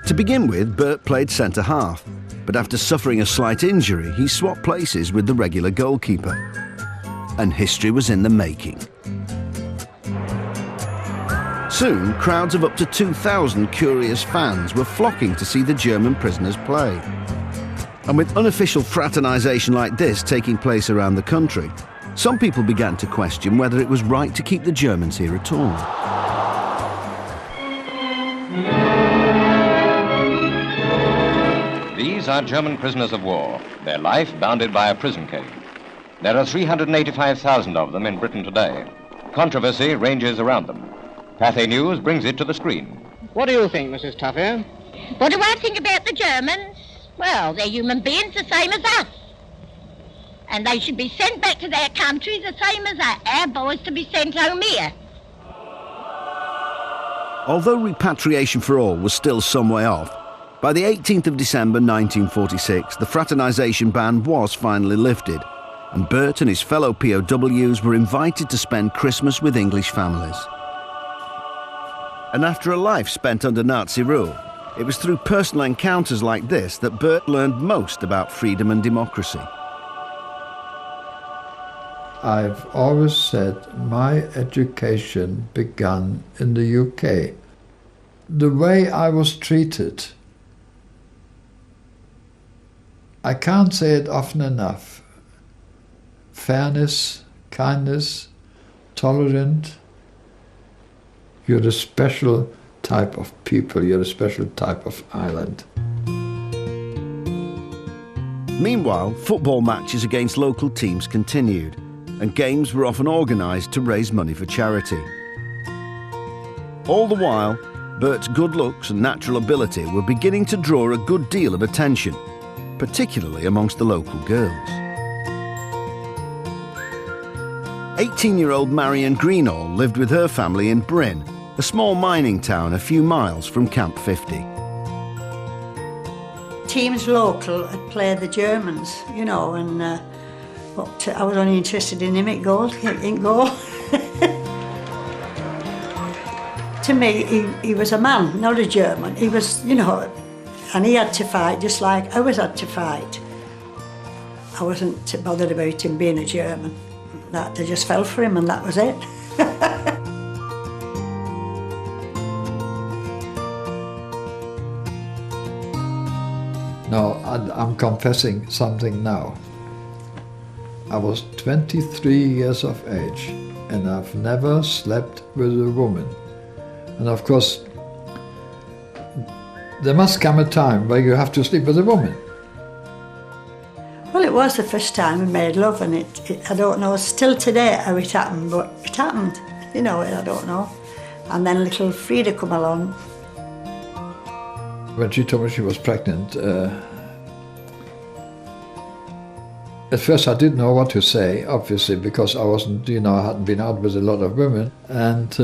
To begin with, Bert played centre-half, but after suffering a slight injury, he swapped places with the regular goalkeeper. And history was in the making. Soon, crowds of up to 2,000 curious fans were flocking to see the German prisoners play. And with unofficial fraternisation like this taking place around the country, some people began to question whether it was right to keep the Germans here at all. These are German prisoners of war, their life bounded by a prison cage. There are 385,000 of them in Britain today. Controversy ranges around them. Pathé News brings it to the screen. What do you think, Mrs. Tuffy? What do I think about the Germans? Well, they're human beings the same as us. And they should be sent back to their countries the same as our boys to be sent home here. Although repatriation for all was still some way off, by the 18th of December 1946, the fraternisation ban was finally lifted, and Bert and his fellow POWs were invited to spend Christmas with English families. And after a life spent under Nazi rule, it was through personal encounters like this that Bert learned most about freedom and democracy. I've always said my education began in the UK. The way I was treated, I can't say it often enough. Fairness, kindness, tolerant. You're a special type of people, you're a special type of island. Meanwhile, football matches against local teams continued, and games were often organised to raise money for charity. All the while, Bert's good looks and natural ability were beginning to draw a good deal of attention, particularly amongst the local girls. 18-year-old Marion Greenall lived with her family in Bryn, a small mining town a few miles from Camp 50. Teams local had played the Germans, you know, and but I was only interested in him in goal. To me, he was a man, not a German. He was, you know, and he had to fight just like I was had to fight. I wasn't bothered about him being a German. That I just fell for him and that was it. No, I'm confessing something now. I was 23 years of age and I've never slept with a woman. And of course, there must come a time where you have to sleep with a woman. Well, it was the first time we made love, and it I don't know still today how it happened, but it happened, you know, I don't know. And then little Frida come along. When she told me she was pregnant, at first I didn't know what to say, obviously, because I wasn't, you know, I hadn't been out with a lot of women. And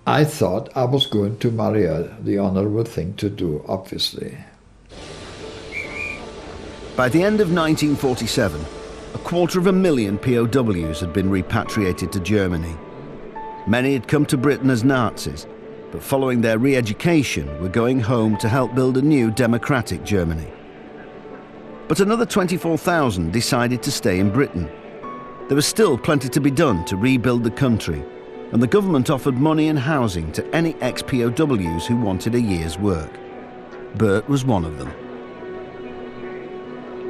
I thought I was going to marry her, the honourable thing to do, obviously. By the end of 1947, 250,000 POWs had been repatriated to Germany. Many had come to Britain as Nazis, but following their re-education were going home to help build a new democratic Germany. But another 24,000 decided to stay in Britain. There was still plenty to be done to rebuild the country, and the government offered money and housing to any ex-POWs who wanted a year's work. Bert was one of them.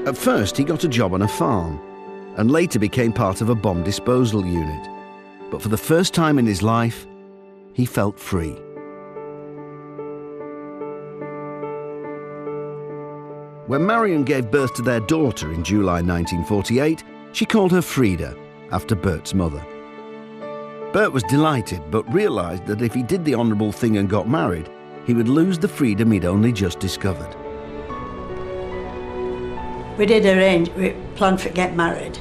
At first, he got a job on a farm, and later became part of a bomb disposal unit. But for the first time in his life, he felt free. When Marion gave birth to their daughter in July 1948, she called her Frida, after Bert's mother. Bert was delighted, but realised that if he did the honourable thing and got married, he would lose the freedom he'd only just discovered. We did arrange, we planned to get married.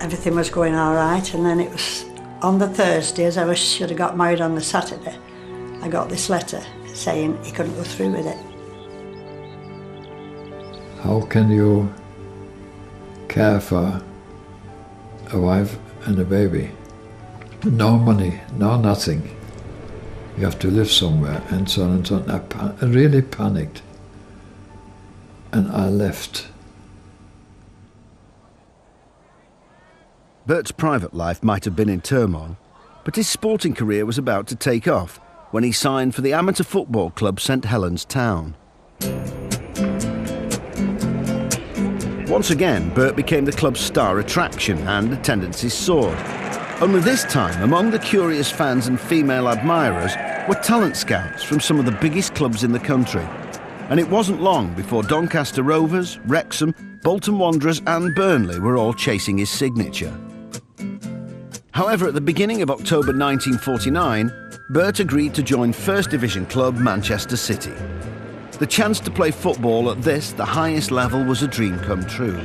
Everything was going all right, and then it was on the Thursday, as I should have got married on the Saturday, I got this letter saying he couldn't go through with it. How can you care for a wife and a baby? No money, no nothing. You have to live somewhere, and so on and so on. I really panicked. And I left. Bert's private life might have been in turmoil, but his sporting career was about to take off when he signed for the amateur football club St Helens Town. Once again, Bert became the club's star attraction and attendances soared. Only this time, among the curious fans and female admirers were talent scouts from some of the biggest clubs in the country. And it wasn't long before Doncaster Rovers, Wrexham, Bolton Wanderers and Burnley were all chasing his signature. However, at the beginning of October 1949, Bert agreed to join First Division club Manchester City. The chance to play football at this, the highest level, was a dream come true.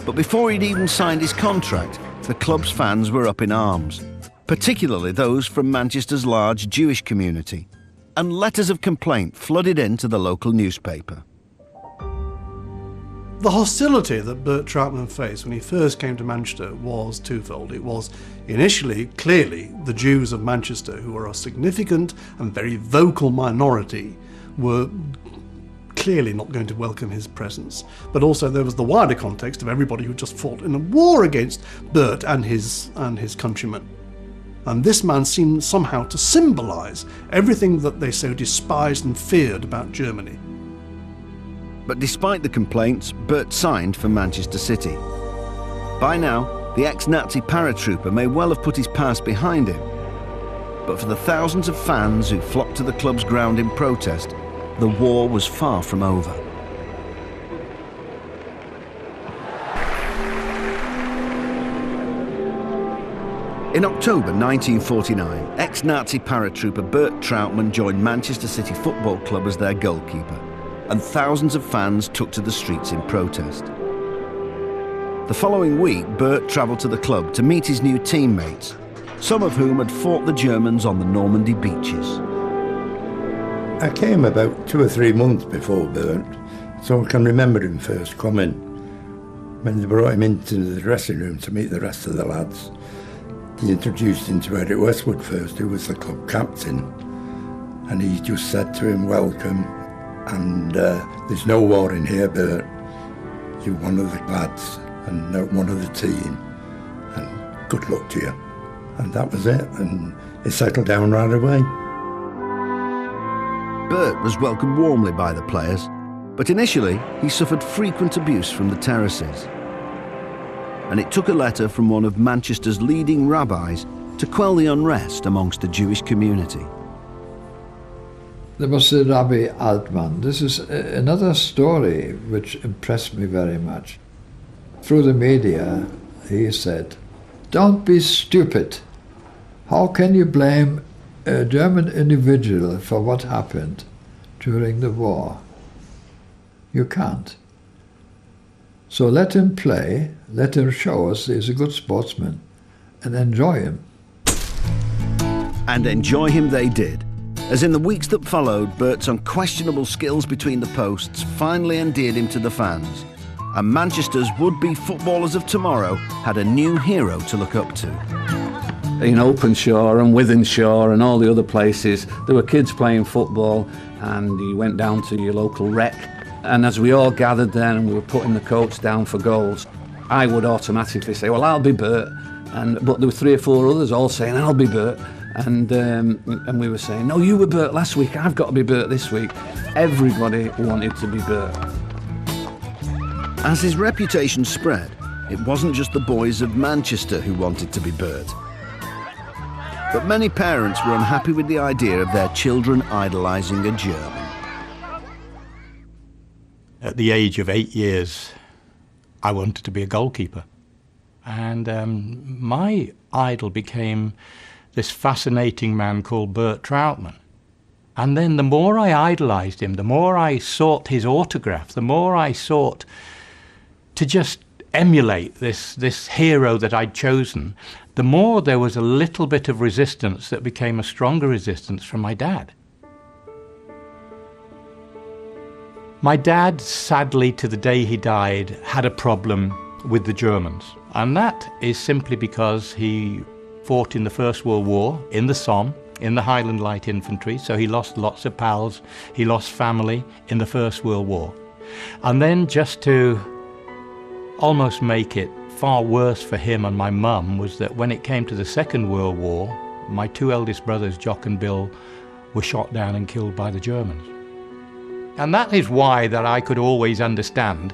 But before he'd even signed his contract, the club's fans were up in arms, particularly those from Manchester's large Jewish community, and letters of complaint flooded into the local newspaper. The hostility that Bert Trautmann faced when he first came to Manchester was twofold. It was initially, clearly, the Jews of Manchester, who were a significant and very vocal minority, were clearly not going to welcome his presence. But also there was the wider context of everybody who just fought in a war against Bert and his countrymen. And this man seemed somehow to symbolise everything that they so despised and feared about Germany. But despite the complaints, Bert signed for Manchester City. By now, the ex-Nazi paratrooper may well have put his past behind him. But for the thousands of fans who flocked to the club's ground in protest, the war was far from over. In October 1949, ex-Nazi paratrooper Bert Trautmann joined Manchester City Football Club as their goalkeeper, and thousands of fans took to the streets in protest. The following week, Bert travelled to the club to meet his new teammates, some of whom had fought the Germans on the Normandy beaches. I came about 2 or 3 months before Bert, so I can remember him first coming. When they brought him into the dressing room to meet the rest of the lads, he introduced him to Eric Westwood first, who was the club captain, and he just said to him, "Welcome, and there's no war in here, Bert. You're one of the lads and one of the team, and good luck to you." And that was it, and he settled down right away. Bert was welcomed warmly by the players, but initially he suffered frequent abuse from the terraces. And it took a letter from one of Manchester's leading rabbis to quell the unrest amongst the Jewish community. There was the Rabbi Altman. This is another story which impressed me very much. Through the media, he said, "Don't be stupid. How can you blame a German individual for what happened during the war? You can't. So let him play, let him show us he's a good sportsman, and enjoy him." And enjoy him they did, as in the weeks that followed, Bert's unquestionable skills between the posts finally endeared him to the fans, and Manchester's would-be footballers of tomorrow had a new hero to look up to. In Openshaw and Wythenshawe and all the other places, there were kids playing football, and you went down to your local rec, and as we all gathered there and we were putting the coats down for goals, I would automatically say, "Well, I'll be Bert," but there were 3 or 4 others all saying, "I'll be Bert," and we were saying, "No, you were Bert last week, I've got to be Bert this week." Everybody wanted to be Bert. As his reputation spread, it wasn't just the boys of Manchester who wanted to be Bert. But many parents were unhappy with the idea of their children idolising a German. At the age of 8 years, I wanted to be a goalkeeper. And my idol became this fascinating man called Bert Trautmann. And then the more I idolised him, the more I sought his autograph, the more I sought to just emulate this hero that I'd chosen, the more there was a little bit of resistance that became a stronger resistance from my dad. My dad, sadly, to the day he died, had a problem with the Germans. And that is simply because he fought in the First World War in the Somme in the Highland Light Infantry, so he lost lots of pals, he lost family in the First World War. And then, just to almost make it far worse for him and my mum, was that when it came to the Second World War, my two eldest brothers, Jock and Bill, were shot down and killed by the Germans. And that is why that I could always understand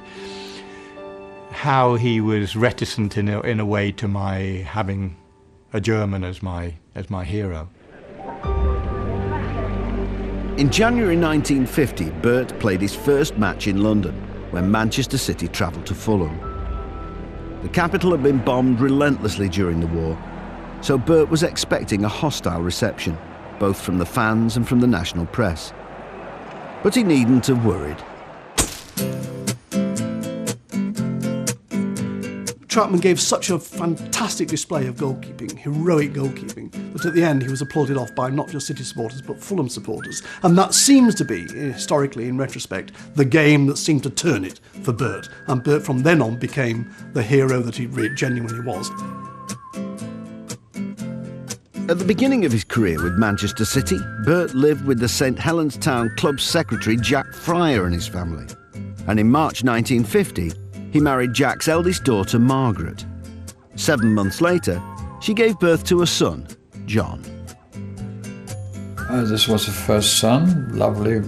how he was reticent in a way to my having a German as my hero. In January 1950, Bert played his first match in London when Manchester City travelled to Fulham. The capital had been bombed relentlessly during the war, so Bert was expecting a hostile reception, both from the fans and from the national press. But he needn't have worried. Trautmann gave such a fantastic display of goalkeeping, heroic goalkeeping, that at the end he was applauded off by not just City supporters but Fulham supporters. And that seems to be, historically, in retrospect, the game that seemed to turn it for Bert. And Bert from then on became the hero that he genuinely was. At the beginning of his career with Manchester City, Bert lived with the St Helens Town club secretary Jack Fryer and his family. And in March 1950, he married Jack's eldest daughter, Margaret. 7 months later, she gave birth to a son, John. This was the first son, lovely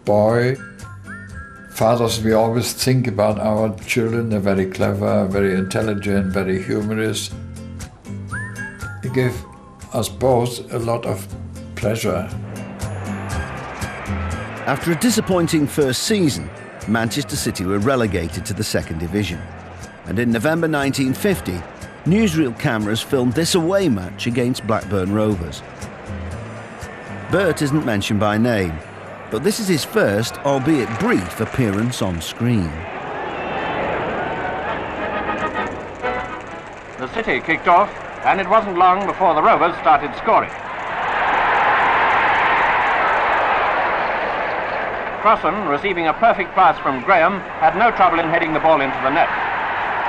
boy. Fathers, we always think about our children. They're very clever, very intelligent, very humorous. He gave us both a lot of pleasure. After a disappointing first season, Manchester City were relegated to the second division. And in November 1950, newsreel cameras filmed this away match against Blackburn Rovers. Bert isn't mentioned by name, but this is his first, albeit brief, appearance on screen. The City kicked off, and it wasn't long before the Rovers started scoring. Crossan, receiving a perfect pass from Graham, had no trouble in heading the ball into the net.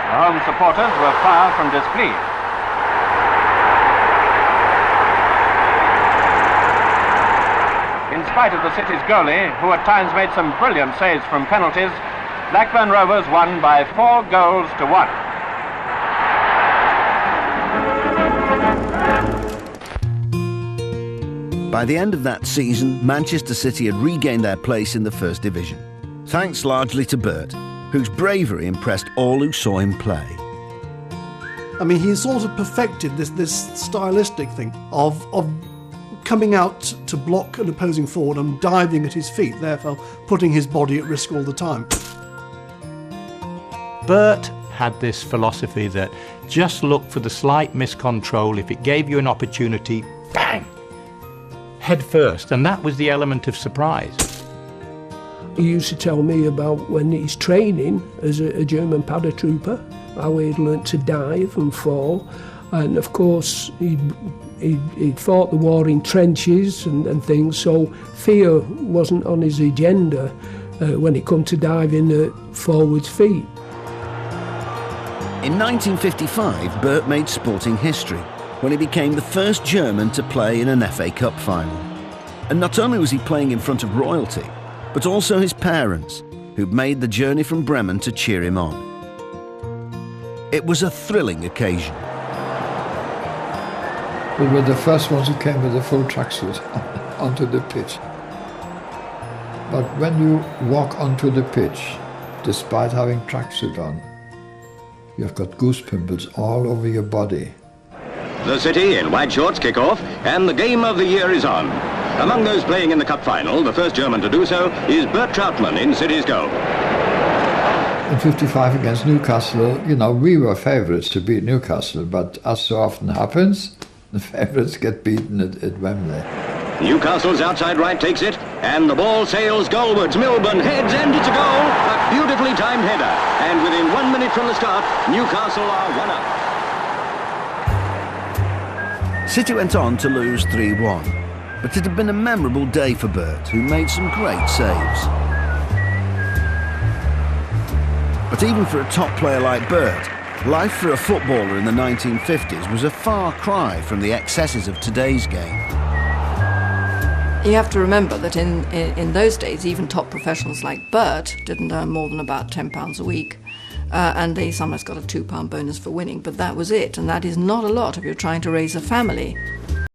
The home supporters were far from displeased. In spite of the City's goalie, who at times made some brilliant saves from penalties, Blackburn Rovers won by 4 goals to 1. By the end of that season, Manchester City had regained their place in the First Division, thanks largely to Bert, whose bravery impressed all who saw him play. I mean, he sort of perfected this stylistic thing of coming out to block an opposing forward and diving at his feet, therefore putting his body at risk all the time. Bert had this philosophy that just look for the slight miscontrol. If it gave you an opportunity, bang! Head first, and that was the element of surprise. He used to tell me about when he's training as a German paratrooper, how he'd learnt to dive and fall, and of course he'd fought the war in trenches and things, so fear wasn't on his agenda when it come to diving at forwards' feet. In 1955, Bert made sporting history when he became the first German to play in an FA Cup final. And not only was he playing in front of royalty, but also his parents, who'd made the journey from Bremen to cheer him on. It was a thrilling occasion. We were the first ones who came with a full tracksuit onto the pitch. But when you walk onto the pitch, despite having tracksuit on, you've got goose pimples all over your body. The City in white shorts kick off, and the game of the year is on. Among those playing in the cup final, the first German to do so is Bert Trautmann in City's goal. In 55 against Newcastle, you know, we were favourites to beat Newcastle, but as so often happens, the favourites get beaten at Wembley. Newcastle's outside right takes it, and the ball sails goalwards. Milburn heads, and it's a goal. A beautifully timed header. And within 1 minute from the start, Newcastle are 1 up. City went on to lose 3-1, but it had been a memorable day for Bert, who made some great saves. But even for a top player like Bert, life for a footballer in the 1950s was a far cry from the excesses of today's game. You have to remember that in those days, even top professionals like Bert didn't earn more than about £10 a week. And they sometimes got a £2 bonus for winning, but that was it. And that is not a lot if you're trying to raise a family.